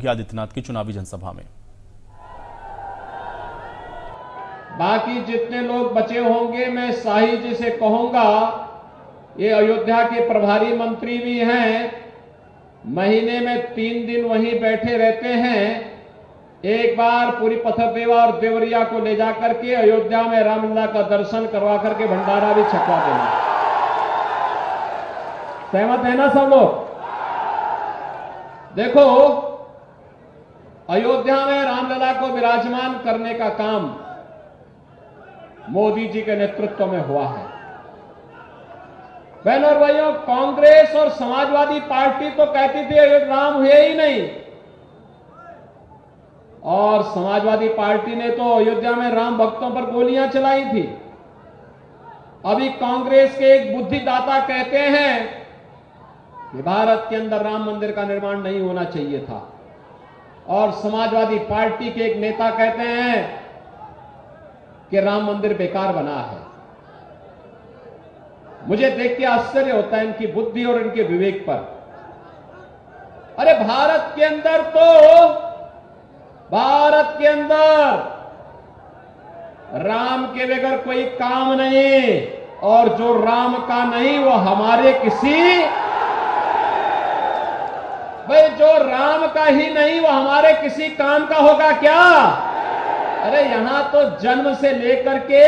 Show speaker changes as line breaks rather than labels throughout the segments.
योगी आदित्यनाथ की चुनावी जनसभा में।
बाकी जितने लोग बचे होंगे, मैं शाही जी से कहूंगा, ये अयोध्या के प्रभारी मंत्री भी हैं, महीने में 3 दिन वहीं बैठे रहते हैं। एक बार पूरी पथरदेवा और देवरिया को ले जाकर के अयोध्या में रामलला का दर्शन करवा करके भंडारा भी छकवा देना। सहमत है ना सब लोग? देखो, अयोध्या में रामलला को विराजमान करने का काम मोदी जी के नेतृत्व में हुआ है। बहनों और भाइयों, कांग्रेस और समाजवादी पार्टी तो कहती थी राम हुए ही नहीं, और समाजवादी पार्टी ने तो अयोध्या में राम भक्तों पर गोलियां चलाई थी। अभी कांग्रेस के एक बुद्धिदाता कहते हैं कि भारत के अंदर राम मंदिर का निर्माण नहीं होना चाहिए था, और समाजवादी पार्टी के एक नेता कहते हैं कि राम मंदिर बेकार बना है। मुझे देख के आश्चर्य होता है इनकी बुद्धि और इनके विवेक पर। अरे भारत के अंदर राम के बगैर कोई काम नहीं, और जो राम का नहीं वो हमारे जो राम का ही नहीं वो हमारे किसी काम का होगा क्या? अरे यहां तो जन्म से लेकर के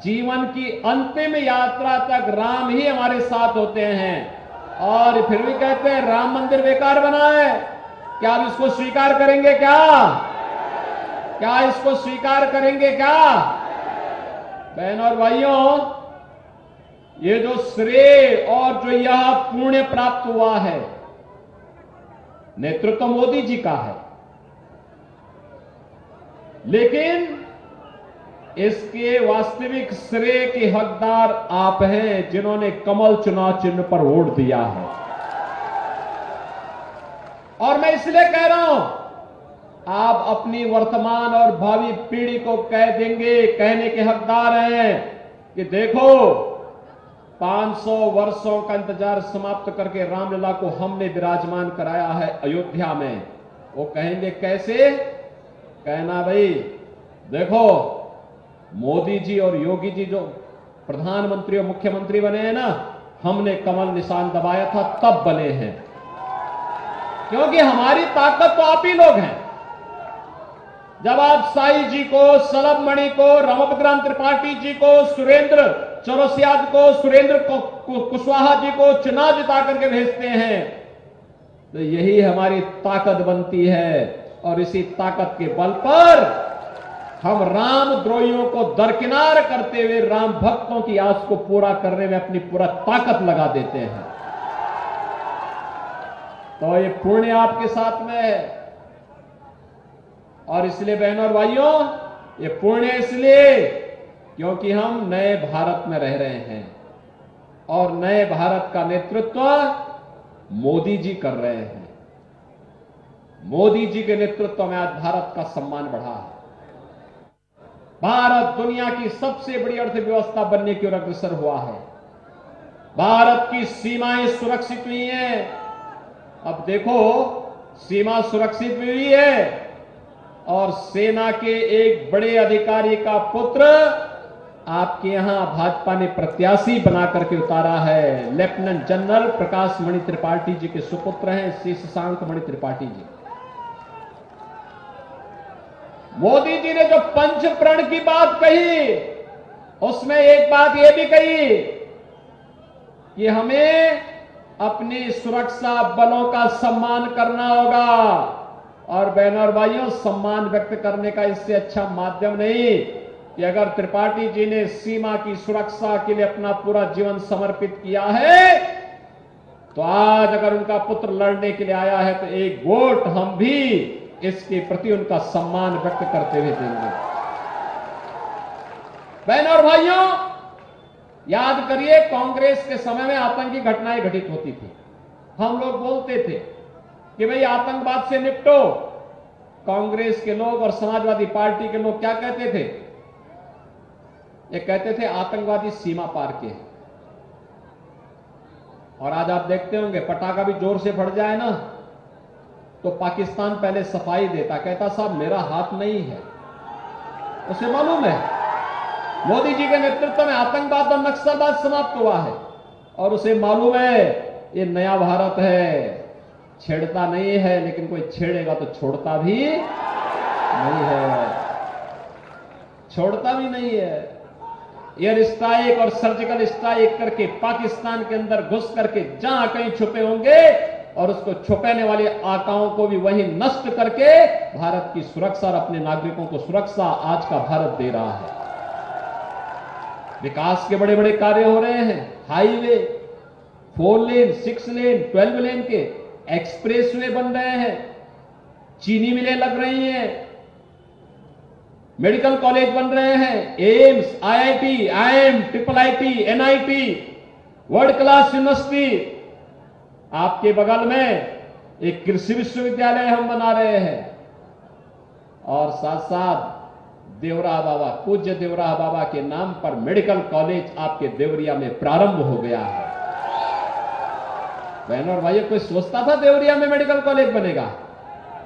जीवन की अंतिम यात्रा तक राम ही हमारे साथ होते हैं, और फिर भी कहते हैं राम मंदिर बेकार बना है। क्या आप इसको स्वीकार करेंगे क्या इसको स्वीकार करेंगे क्या? बहनों और भाइयों, ये जो श्रेय और जो यह पुण्य प्राप्त हुआ है, नेतृत्व मोदी जी का है, लेकिन इसके वास्तविक श्रेय के हकदार आप हैं, जिन्होंने कमल चुनाव चिन्ह पर वोट दिया है। और मैं इसलिए कह रहा हूं, आप अपनी वर्तमान और भावी पीढ़ी को कहने के हकदार हैं कि देखो, 500 वर्षों का इंतजार समाप्त करके रामलला को हमने विराजमान कराया है अयोध्या में। वो कहेंगे कैसे? कहना भाई देखो, मोदी जी और योगी जी जो प्रधानमंत्री और मुख्यमंत्री बने हैं ना, हमने कमल निशान दबाया था तब बने हैं, क्योंकि हमारी ताकत तो आप ही लोग हैं। जब आप साई जी को, सलभ मणि को, रामविग्राम त्रिपाठी जी को, सुरेंद्र चौरसिया को, सुरेंद्र कुशवाहा जी को चुनाव जिता करके भेजते हैं, तो यही हमारी ताकत बनती है, और इसी ताकत के बल पर हम राम द्रोहियों को दरकिनार करते हुए राम भक्तों की आस को पूरा करने में अपनी पूरा ताकत लगा देते हैं। तो ये पुण्य आपके साथ में है, और इसलिए बहनों और भाइयों, ये पुण्य इसलिए क्योंकि हम नए भारत में रह रहे हैं, और नए भारत का नेतृत्व मोदी जी कर रहे हैं। मोदी जी के नेतृत्व में आज भारत का सम्मान बढ़ा है। भारत दुनिया की सबसे बड़ी अर्थव्यवस्था बनने की ओर अग्रसर हुआ है। भारत की सीमाएं सुरक्षित हुई हैं। अब देखो, सीमा सुरक्षित हुई है, और सेना के एक बड़े अधिकारी का पुत्र आपके यहां भाजपा ने प्रत्याशी बना करके उतारा है। लेफ्टिनेंट जनरल प्रकाश मणि त्रिपाठी जी के सुपुत्र हैं श्री शशांक मणि त्रिपाठी जी। मोदी जी ने जो पंच प्रण की बात कही, उसमें एक बात यह भी कही कि हमें अपनी सुरक्षा बलों का सम्मान करना होगा। और बहनों और भाइयों, सम्मान व्यक्त करने का इससे अच्छा माध्यम नहीं कि अगर त्रिपाठी जी ने सीमा की सुरक्षा के लिए अपना पूरा जीवन समर्पित किया है, तो आज अगर उनका पुत्र लड़ने के लिए आया है, तो एक वोट हम भी इसके प्रति उनका सम्मान व्यक्त करते हुए देंगे। बहनों और भाइयों, याद करिए, कांग्रेस के समय में आतंकी घटनाएं घटित होती थी। हम लोग बोलते थे कि भाई आतंकवाद से निपटो। कांग्रेस के लोग और समाजवादी पार्टी के लोग क्या कहते थे? ये कहते थे आतंकवादी सीमा पार के हैं। और आज आप देखते होंगे, पटाखा भी जोर से फट जाए ना, तो पाकिस्तान पहले सफाई देता, कहता साहब मेरा हाथ नहीं है। उसे मालूम है मोदी जी के नेतृत्व में आतंकवाद और नक्सलवाद समाप्त हुआ है, और उसे मालूम है ये नया भारत है, छेड़ता नहीं है, लेकिन कोई छेड़ेगा तो छोड़ता भी नहीं है, छोड़ता भी नहीं है। एयर स्ट्राइक और सर्जिकल स्ट्राइक करके पाकिस्तान के अंदर घुस करके जहां कहीं छुपे होंगे और उसको छुपाने वाले आकाओं को भी वहीं नष्ट करके भारत की सुरक्षा और अपने नागरिकों को सुरक्षा आज का भारत दे रहा है। विकास के बड़े बड़े कार्य हो रहे हैं, हाईवे 4 लेन 6 लेन 12 लेन के एक्सप्रेसवे बन रहे हैं, चीनी मिलें लग रही हैं, मेडिकल कॉलेज बन रहे हैं, AIIMS, IIT, IIM, IIIT, NIT, world class university. आपके बगल में एक कृषि विश्वविद्यालय हम बना रहे हैं, और साथ साथ देवरा बाबा, पूज्य देवरा बाबा के नाम पर मेडिकल कॉलेज आपके देवरिया में प्रारंभ हो गया है। बहनों और भाइयों, कोई सोचता था देवरिया में मेडिकल कॉलेज बनेगा?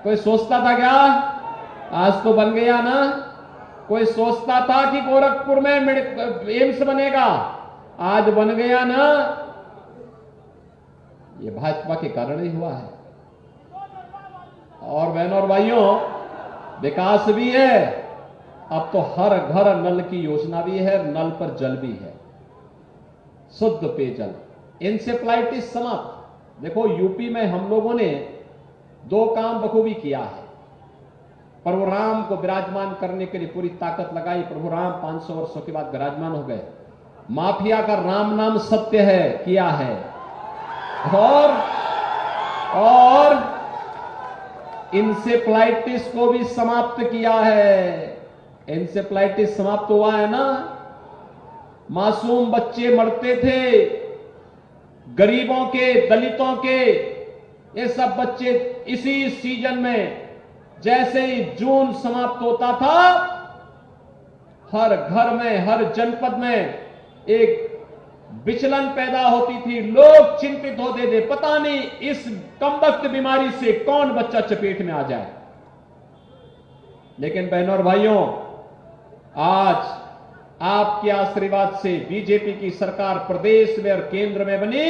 कोई सोचता था क्या? आज तो बन गया ना। कोई सोचता था कि गोरखपुर में एम्स बनेगा? आज बन गया ना। ये भाजपा के कारण ही हुआ है। और बहनों और भाइयों, विकास भी है, अब तो हर घर नल की योजना भी है, नल पर जल भी है, शुद्ध पेयजल, इंसेफ्लाइटिस समाप्त। देखो यूपी में हम लोगों ने 2 काम बखूबी किया है। प्रभु राम को विराजमान करने के लिए पूरी ताकत लगाई, प्रभु राम 500 वर्षों के बाद विराजमान हो गए। माफिया का राम नाम सत्य है किया है, और इंसेफ्लाइटिस को भी समाप्त किया है। इंसेफ्लाइटिस समाप्त हुआ है ना। मासूम बच्चे मरते थे, गरीबों के, दलितों के, ये सब बच्चे इसी सीजन में जैसे ही जून समाप्त होता था, हर घर में, हर जनपद में एक विचलन पैदा होती थी। लोग चिंतित होते थे, पता नहीं इस कमबख्त बीमारी से कौन बच्चा चपेट में आ जाए। लेकिन बहनों और भाइयों, आज आपके आशीर्वाद से बीजेपी की सरकार प्रदेश में और केंद्र में बनी,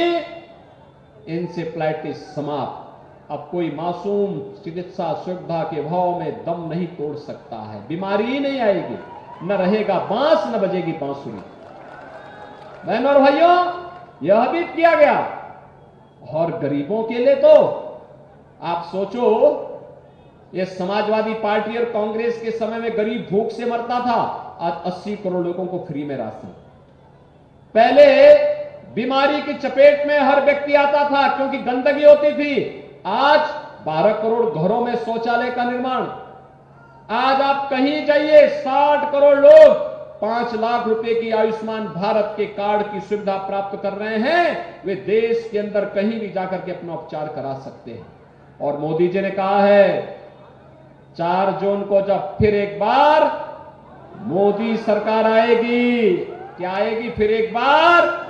इंसेफ्लाइटिस समाप्त। अब कोई मासूम चिकित्सा सुविधा के भाव में दम नहीं तोड़ सकता है, बीमारी ही नहीं आएगी, न रहेगा बांस न बजेगी बांसुरी। बहनों और भाइयों, यह भी किया गया। और गरीबों के लिए तो आप सोचो, यह समाजवादी पार्टी और कांग्रेस के समय में गरीब भूख से मरता था, आज 80 करोड़ लोगों को फ्री में राशन। पहले बीमारी की चपेट में हर व्यक्ति आता था क्योंकि गंदगी होती थी। आज 12 करोड़ घरों में शौचालय का निर्माण। आज आप कहीं जाइए, 60 करोड़ लोग 5 लाख रुपए की आयुष्मान भारत के कार्ड की सुविधा प्राप्त कर रहे हैं। वे देश के अंदर कहीं भी जाकर के अपना उपचार करा सकते हैं। और मोदी जी ने कहा है 4 जून को जब फिर एक बार मोदी सरकार आएगी, क्या आएगी फिर एक बार,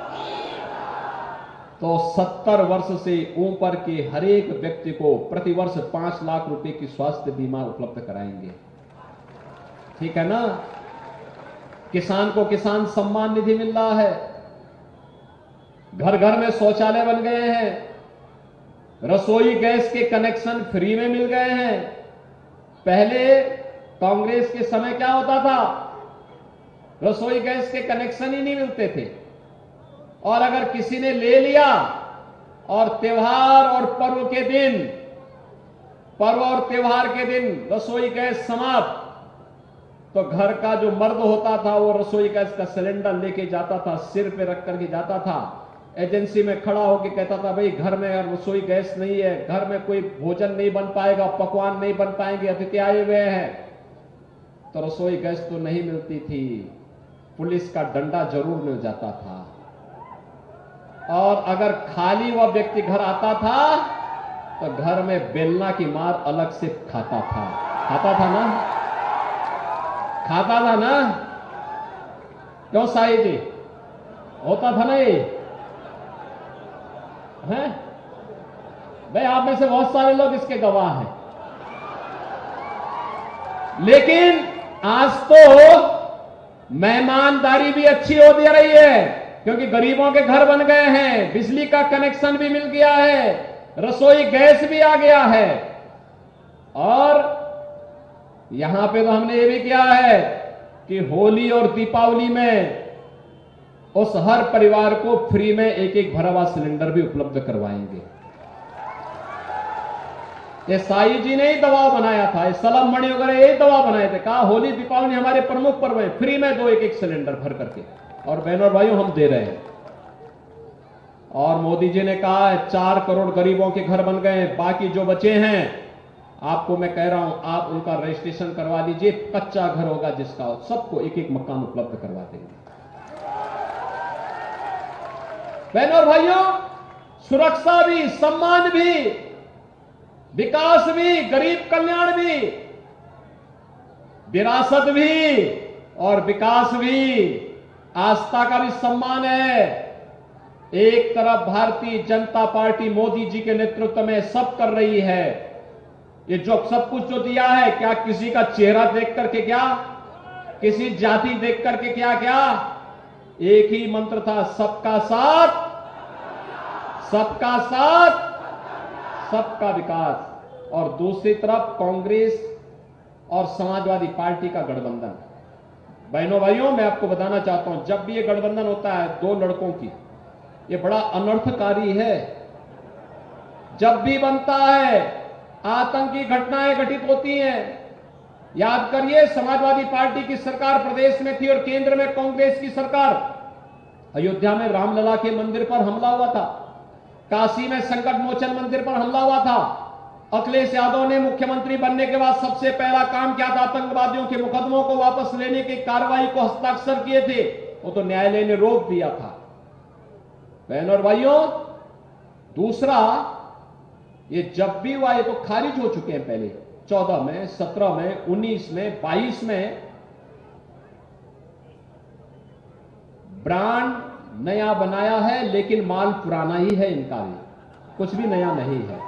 तो 70 वर्ष से ऊपर के हर एक व्यक्ति को प्रतिवर्ष 5 लाख रुपए की स्वास्थ्य बीमा उपलब्ध कराएंगे। ठीक है ना। किसान को किसान सम्मान निधि मिल रहा है, घर घर में शौचालय बन गए हैं, रसोई गैस के कनेक्शन फ्री में मिल गए हैं। पहले कांग्रेस के समय क्या होता था, रसोई गैस के कनेक्शन ही नहीं मिलते थे, और अगर किसी ने ले लिया और त्योहार और पर्व और त्योहार के दिन रसोई गैस समाप्त, तो घर का जो मर्द होता था वो रसोई गैस का सिलेंडर लेके जाता था, सिर पे रख करके जाता था, एजेंसी में खड़ा होकर कहता था भाई घर में रसोई गैस नहीं है, घर में कोई भोजन नहीं बन पाएगा, पकवान नहीं बन पाएंगे, अतिथि आए हुए हैं। तो रसोई गैस तो नहीं मिलती थी, पुलिस का डंडा जरूर मिल जाता था, और अगर खाली वह व्यक्ति घर आता था तो घर में बेलना की मार अलग से खाता था ना। क्यों साई जी, होता था ना ये, हैं? भाई आप में से बहुत सारे लोग इसके गवाह हैं। लेकिन आज तो मेहमानदारी भी अच्छी हो दे रही है, क्योंकि गरीबों के घर बन गए हैं, बिजली का कनेक्शन भी मिल गया है, रसोई गैस भी आ गया है। और यहां पे तो हमने ये भी किया है कि होली और दीपावली में उस हर परिवार को फ्री में एक एक भरा हुआ सिलेंडर भी उपलब्ध करवाएंगे। ये साई जी ने ही दबाव बनाया था, ये सलम मणि वगैरह यही दबाव बनाए थे, कहा होली दीपावली हमारे प्रमुख पर्व है, फ्री में दो एक एक सिलेंडर भर करके। और बहनों और भाइयों हम दे रहे हैं। और मोदी जी ने कहा 4 करोड़ गरीबों के घर बन गए, बाकी जो बचे हैं आपको मैं कह रहा हूं आप उनका रजिस्ट्रेशन करवा लीजिए, कच्चा घर होगा जिसका सबको एक एक मकान उपलब्ध करवा देंगे। बहनों और भाइयों, सुरक्षा भी, सम्मान भी, विकास भी, गरीब कल्याण भी, विरासत भी और विकास भी, आस्था का भी सम्मान है। एक तरफ भारतीय जनता पार्टी मोदी जी के नेतृत्व में सब कर रही है। ये जो सब कुछ जो दिया है, क्या किसी का चेहरा देख करके, क्या किसी जाति देख करके, क्या एक ही मंत्र था, सबका साथ, सबका साथ, सबका विकास। और दूसरी तरफ कांग्रेस और समाजवादी पार्टी का गठबंधन। बहनों भाइयों, मैं आपको बताना चाहता हूं, जब भी ये गठबंधन होता है दो लड़कों की, ये बड़ा अनर्थकारी है। जब भी बनता है आतंकी घटनाएं घटित होती हैं। याद करिए, समाजवादी पार्टी की सरकार प्रदेश में थी और केंद्र में कांग्रेस की सरकार। अयोध्या में रामलला के मंदिर पर हमला हुआ था, काशी में संकट मोचन मंदिर पर हमला हुआ था। अखिलेश यादव ने मुख्यमंत्री बनने के बाद सबसे पहला काम क्या था, आतंकवादियों के मुकदमों को वापस लेने की कार्रवाई को हस्ताक्षर किए थे, वो तो न्यायालय ने रोक दिया था। बहनों और भाइयों, दूसरा, ये जब भी हुआ ये तो खारिज हो चुके हैं पहले, 14 में, 17 में, 19 में, 22 में। ब्रांड नया बनाया है लेकिन माल पुराना ही है, इनका भी कुछ भी नया नहीं है,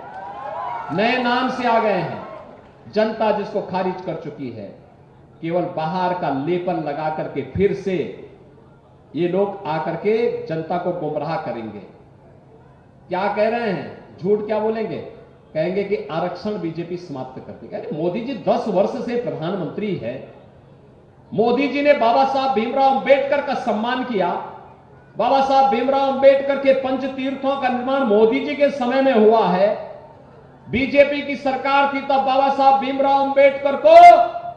नए नाम से आ गए हैं। जनता जिसको खारिज कर चुकी है, केवल बाहर का लेपन लगा करके फिर से ये लोग आकर के जनता को गुमराह करेंगे। क्या कह रहे हैं, झूठ क्या बोलेंगे, कहेंगे कि आरक्षण बीजेपी समाप्त कर देगी। अरे मोदी जी 10 वर्ष से प्रधानमंत्री है, मोदी जी ने बाबा साहब भीमराव अंबेडकर का सम्मान किया। बाबा साहब भीमराव अंबेडकर के पंच तीर्थों का निर्माण मोदी जी के समय में हुआ है। बीजेपी की सरकार थी तब बाबा साहब भीमराव अंबेडकर को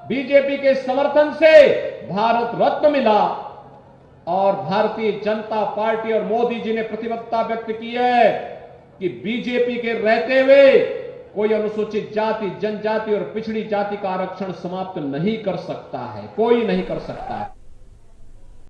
बीजेपी के समर्थन से भारत रत्न मिला। और भारतीय जनता पार्टी और मोदी जी ने प्रतिबद्धता व्यक्त की है कि बीजेपी के रहते हुए कोई अनुसूचित जाति, जनजाति और पिछड़ी जाति का आरक्षण समाप्त नहीं कर सकता है, कोई नहीं कर सकता है।